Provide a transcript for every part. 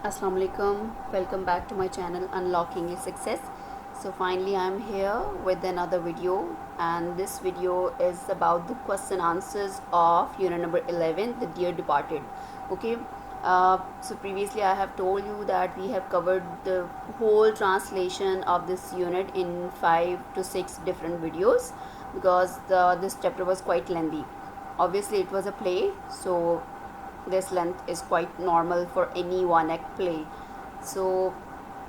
Assalamu alaikum. Welcome back to my channel Unlocking Your Success. So finally I'm here with another video, and this video is about the question answers of unit number 11, the Dear Departed. Okay, so previously I have told you that we have covered the whole translation of this unit in 5 to 6 different videos because this chapter was quite lengthy. Obviously it was a play, so this length is quite normal for any one act play. So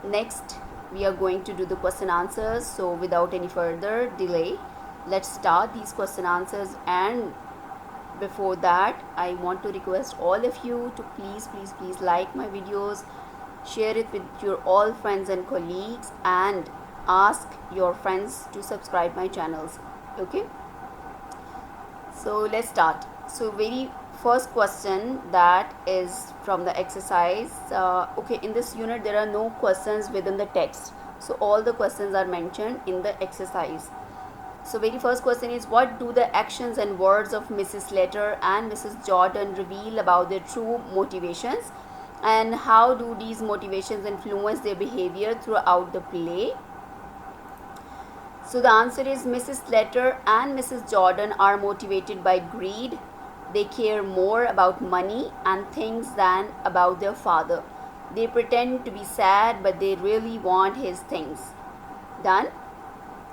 next we are going to do the question answers. So without any further delay, let's start these question answers. And before that, I want to request all of you to please like my videos, share it with your all friends and colleagues, and ask your friends to subscribe my channels. Okay, so let's start. So very first question that is from the exercise. Okay, in this unit there are no questions within the text, so all the questions are mentioned in the exercise. So very first question is, what do the actions and words of Mrs. Slater and Mrs. Jordan reveal about their true motivations, and how do these motivations influence their behavior throughout the play? So the answer is Mrs. Slater and Mrs. Jordan are motivated by greed. They care more about money and things than about their father. They pretend to be sad but they really want his things. Done?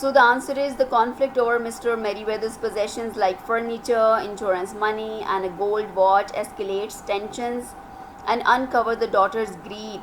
So the answer is, the conflict over Mr. Merriweather's possessions like furniture, insurance money and a gold watch escalates tensions and uncover the daughter's greed.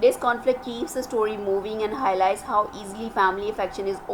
This conflict keeps the story moving and highlights how easily family affection is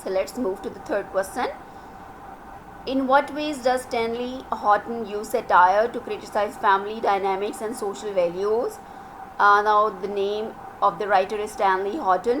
so let's move to the third question. In what ways does Stanley Houghton use satire to criticize family dynamics and social values? Now the name of the writer is Stanley Houghton.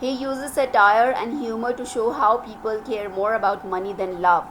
He uses satire and humor to show how people care more about money than love.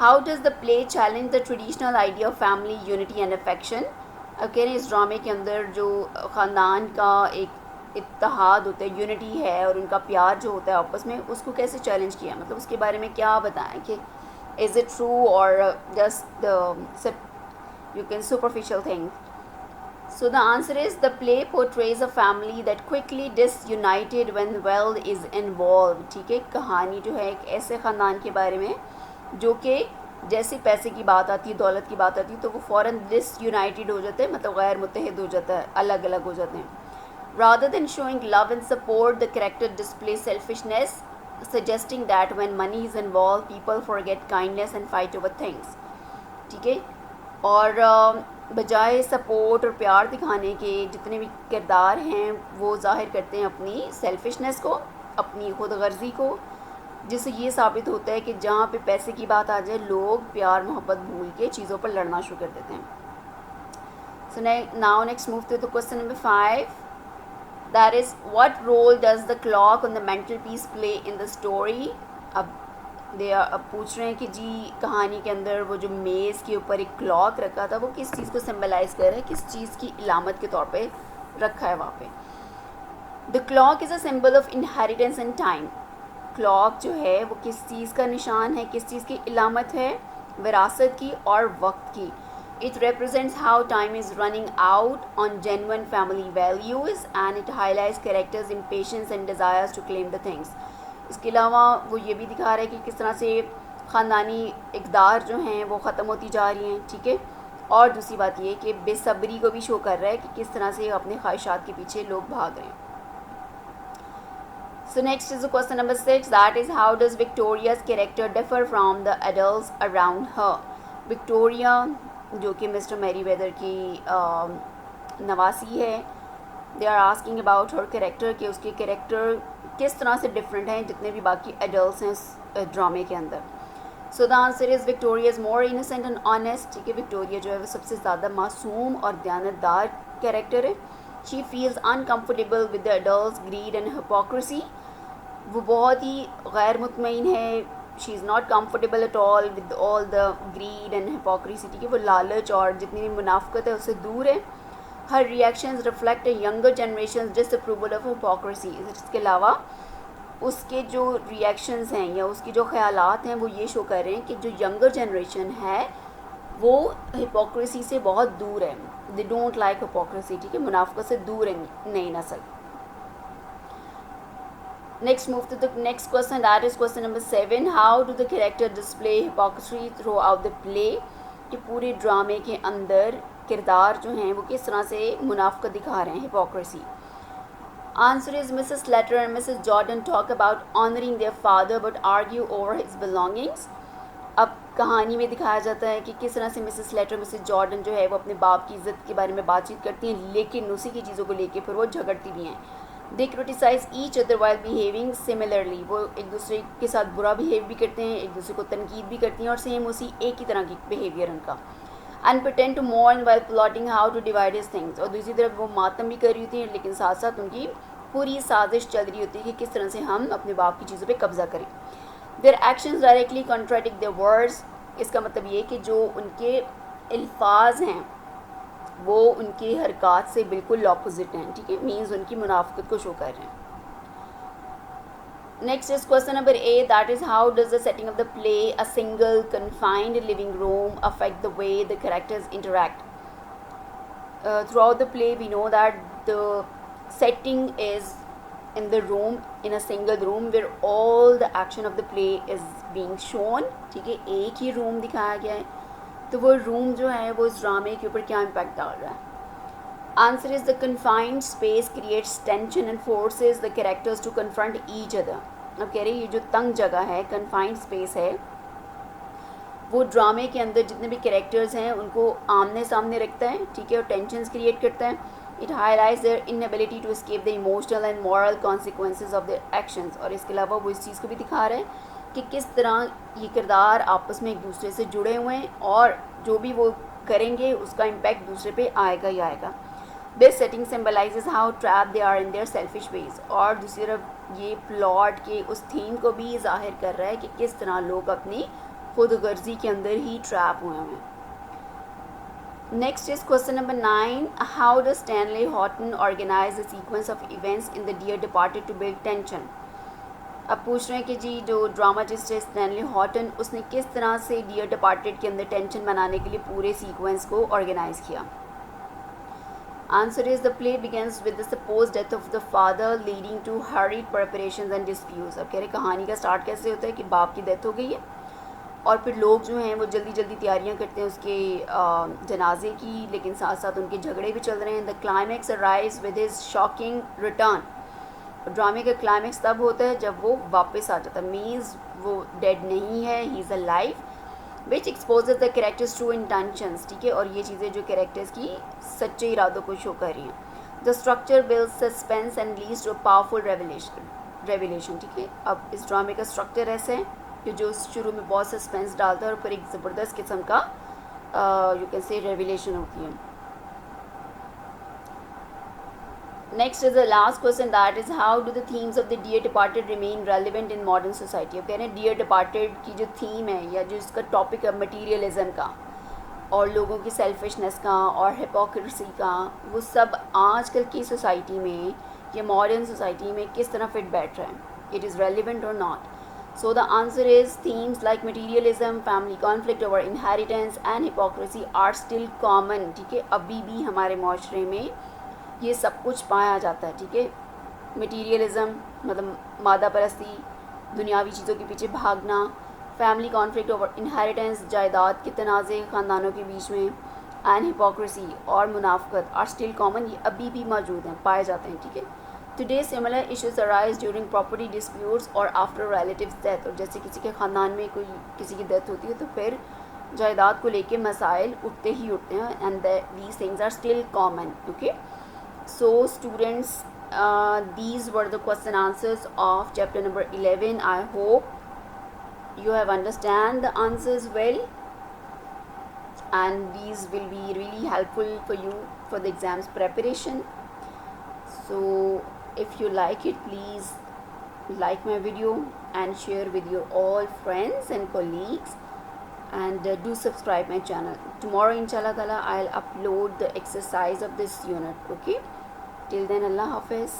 how does the play challenge the traditional idea of family unity and affection? اب کہہ رہے ہیں اس ڈرامے کے اندر جو خاندان کا ایک اتحاد ہوتا ہے، یونٹی ہے، اور ان کا پیار جو ہوتا ہے آپس میں، اس کو کیسے چیلنج کیا، مطلب اس کے بارے میں کیا بتائیں کہ از اٹ ٹرو اور just you can superficial thing. So the answer is the play portrays a family that quickly disunited when wealth is involved. ٹھیک ہے، کہانی جو ہے ایک ایسے خاندان کے بارے میں جو کہ جیسے پیسے کی بات آتی ہے، دولت کی بات آتی ہے، تو وہ فوراً ڈس یونائٹیڈ ہو جاتے ہیں، مطلب غیر متحد ہو جاتا ہے، الگ الگ ہو جاتے ہیں. Rather than showing love and support, the character displays selfishness, suggesting that when money is involved, people forget kindness and fight over things. ٹھیک ہے، اور بجائے سپورٹ اور پیار دکھانے کے جتنے بھی کردار ہیں وہ ظاہر کرتے ہیں اپنی سیلفشنس کو، اپنی خود غرضی کو، جس سے یہ ثابت ہوتا ہے کہ جہاں پہ پیسے کی بات آ جائے لوگ پیار محبت بھول کے چیزوں پر لڑنا شروع کر دیتے ہیں. So now next move to the question number 5. That is, what role does the clock on the mantelpiece play in the story? اب پوچھ رہے ہیں کہ جی کہانی کے اندر وہ جو میز کے اوپر ایک کلاک رکھا تھا وہ کس چیز کو سمبلائز کر رہا ہے، کس چیز کی علامت کے طور پہ رکھا ہے وہاں پہ. The clock is a symbol of inheritance and time. Clock جو ہے وہ کس چیز کا نشان ہے، کس چیز کی علامت ہے؟ وراثت کی اور وقت کی. It represents how time is running out on genuine family values, and it highlights characters' impatience and desires to claim the things. اس کے علاوہ وہ یہ بھی دکھا رہا ہے کہ کس طرح سے خاندانی اقدار جو ہیں وہ ختم ہوتی جا رہی ہیں. ٹھیک ہے، اور دوسری بات یہ کہ بے صبری کو بھی شو کر رہا ہے کہ کس طرح سے اپنے خواہشات کے پیچھے لوگ بھاگ رہے ہیں. So next is the question number 6. That is, how does Victoria's character differ from the adults around her? Victoria جو کہ مسٹر میری ویدر کی نواسی ہے، they are asking about her character کہ اس کے کریکٹر کس طرح سے ڈفرینٹ ہیں جتنے بھی باقی ایڈلٹس ہیں اس ڈرامے کے اندر. So the answer is Victoria is more innocent and honest. ٹھیک ہے، وکٹوریا جو ہے وہ سب سے زیادہ معصوم اور دیانتدار کریکٹر ہے. She feels uncomfortable with the adults greed and hypocrisy. وہ بہت ہی غیر مطمئن ہے. She is not comfortable at all with all the greed and hypocrisy. ٹھیک ہے، وہ لالچ اور جتنی بھی منافقت ہے اس سے دور ہے. Her reactions reflect a younger generations disapproval of hypocrisy. اس کے علاوہ اس کے جو ریئیکشنز ہیں یا اس کی جو خیالات ہیں وہ یہ شو کر رہے ہیں کہ جو ینگر جنریشن ہے وہ ہپوکریسی سے بہت دور ہے. They don't like hypocrisy. ٹھیک ہے، منافقت سے دور ہے نئی نسل. Next move to the next question, that is question number 7. How do the character display hypocrisy throughout the play? کہ پورے ڈرامے کے اندر کردار جو ہیں وہ کس طرح سے منافقت دکھا رہے ہیں، hypocrisy. Answer is Mrs. Slater and Mrs. Jordan talk about honoring their father but argue over his belongings. اب کہانی میں دکھایا جاتا ہے کہ کس طرح سے مسز سلیٹر مسز جارڈن جو ہے وہ اپنے باپ کی عزت کے بارے میں بات چیت کرتی ہیں، لیکن اسی کی چیزوں کو لے کے پھر وہ جھگڑتی بھی ہیں. They criticize each other while behaving similarly. وہ ایک دوسرے کے ساتھ برا بیہیو بھی کرتے ہیں، ایک دوسرے کو تنقید بھی کرتی ہیں، اور سیم اسی ایک ہی طرح کی بیہیویئر ان کا. And pretend to mourn while plotting how to divide his things. اور دوسری طرف وہ ماتم بھی کر رہی ہوتی ہیں لیکن ساتھ ساتھ ان کی پوری سازش چل رہی ہوتی ہے کہ کس طرح سے ہم اپنے باپ کی چیزوں پہ قبضہ کریں. Their actions directly contradict their words. اس کا مطلب یہ کہ جو ان کے الفاظ ہیں وہ ان کی حرکات سے بالکل اپوزٹ ہیں. ٹھیک ہے، مینز ان کی منافقت کو شو کر رہے ہیں. Next is question number 8. That is, how does the setting of the play a single confined living room affect the way the characters interact. Throughout the play we know that the setting is in the room, in a single room where all the action of the play is being shown. ٹھیک ہے، ایک ہی روم دکھایا گیا ہے. تو وہ روم جو ہے وہ اس ڈرامے کے اوپر کیا امپیکٹ ڈال رہا ہے؟ Answer is, the confined space creates tension and forces the characters to confront each other. اب کہہ رہے ہیں یہ جو تنگ جگہ ہے، confined space ہے، وہ ڈرامے کے اندر جتنے بھی کریکٹرز ہیں ان کو آمنے سامنے رکھتا ہے. ٹھیک ہے، اور ٹینشنز کریٹ کرتا ہے. It highlights their inability to escape the emotional and moral consequences of their actions. اور اس کے علاوہ وہ اس چیز کو بھی دکھا رہے ہیں کہ کس طرح یہ کردار آپس میں ایک دوسرے سے جڑے ہوئے ہیں اور جو بھی وہ کریں گے اس کا امپیکٹ دوسرے پہ آئے گا ہی آئے گا. This setting symbolizes how trapped they are in their selfish ways. اور دوسری طرف یہ پلاٹ کے اس تھیم کو بھی ظاہر کر رہا ہے کہ کس طرح لوگ اپنی خود غرضی کے اندر ہی ٹریپ ہوئے ہیں. Next is question number 9. How does Stanley Houghton organize the sequence of events in The Dear Departed to build tension? اب پوچھ رہے ہیں کہ جی جو ڈراماٹسٹ ہے اسٹینلی ہاٹن اس نے کس طرح سے ڈیئر ڈپارٹڈ کے اندر ٹینشن بنانے کے لیے پورے سیکوینس کو آرگنائز کیا. Answer is the play begins with the suppose death of the father leading to hurried preparations and disputes. اب کہہ رہے کہانی کا اسٹارٹ کیسے ہوتا ہے کہ باپ کی ڈیتھ ہو گئی ہے اور پھر لوگ جو ہیں وہ جلدی جلدی تیاریاں کرتے ہیں اس کے جنازے کی، لیکن ساتھ ساتھ ان کے جھگڑے بھی چل رہے ہیں. The climax arise with his shocking return. ڈرامے کا کلائمیکس تب ہوتا ہے جب وہ واپس آ جاتا ہے، مینز وہ ڈیڈ نہیں ہے، he is alive which exposes the characters true intentions. ٹھیک ہے، اور یہ چیزیں جو کریکٹرز کی سچے ارادوں کو شو کر رہی ہیں. The structure build suspense and leads to powerful revelation. ٹھیک ہے، اب اس ڈرامے کا اسٹرکچر ایسا ہے کہ جو شروع میں بہت سسپینس ڈالتا ہے اور پھر ایک زبردست قسم کا یو کین سے ریویلیشن ہوتی ہے. Next is the last question, that is how do the themes of the Dear Departed remain relevant in modern society. اب کہہ رہے ہیں ڈیئر ڈپارٹیڈ کی جو تھیم ہے یا جو اس کا ٹاپک ہے مٹیریلزم کا اور لوگوں کی سیلفشنس کا اور ہپوکریسی کا، وہ سب آج کل کی سوسائٹی میں یا ماڈرن سوسائٹی میں کس طرح فٹ بیٹھ رہا ہے. اٹ از ریلیونٹ اور not. So the answer is themes like materialism, family conflict over inheritance and hypocrisy are still common. ٹھیک ہے، ابھی بھی ہمارے معاشرے میں یہ سب کچھ پایا جاتا ہے. ٹھیک ہے، مٹیریلزم مطلب مادہ پرستی، دنیاوی چیزوں کے پیچھے بھاگنا، فیملی کانفلکٹ اوور انہیریٹنس، جائیداد کے تنازع خاندانوں کے بیچ میں، اینڈ ہپوکریسی اور منافقت آر اسٹل کامن. یہ ابھی بھی موجود ہیں، پائے جاتے ہیں. ٹھیک ہے، today similar issues arise during property disputes اور آفٹر ریلیٹیوز ڈیتھ. اور جیسے کسی کے خاندان میں کوئی کسی کی ڈیتھ ہوتی ہے تو پھر جائیداد کو لے کے مسائل اٹھتے ہی اٹھتے ہیں. And these things are still common. Okay. So students, these were the question answers of chapter number 11. I hope you have understand the answers well, and these will be really helpful for you for the exams preparation. So if you like it, please like my video and share with your all friends and colleagues, and do subscribe my channel. Tomorrow inshallah ta'ala I'll upload the exercise of this unit. Okay, till then, Allah Hafiz.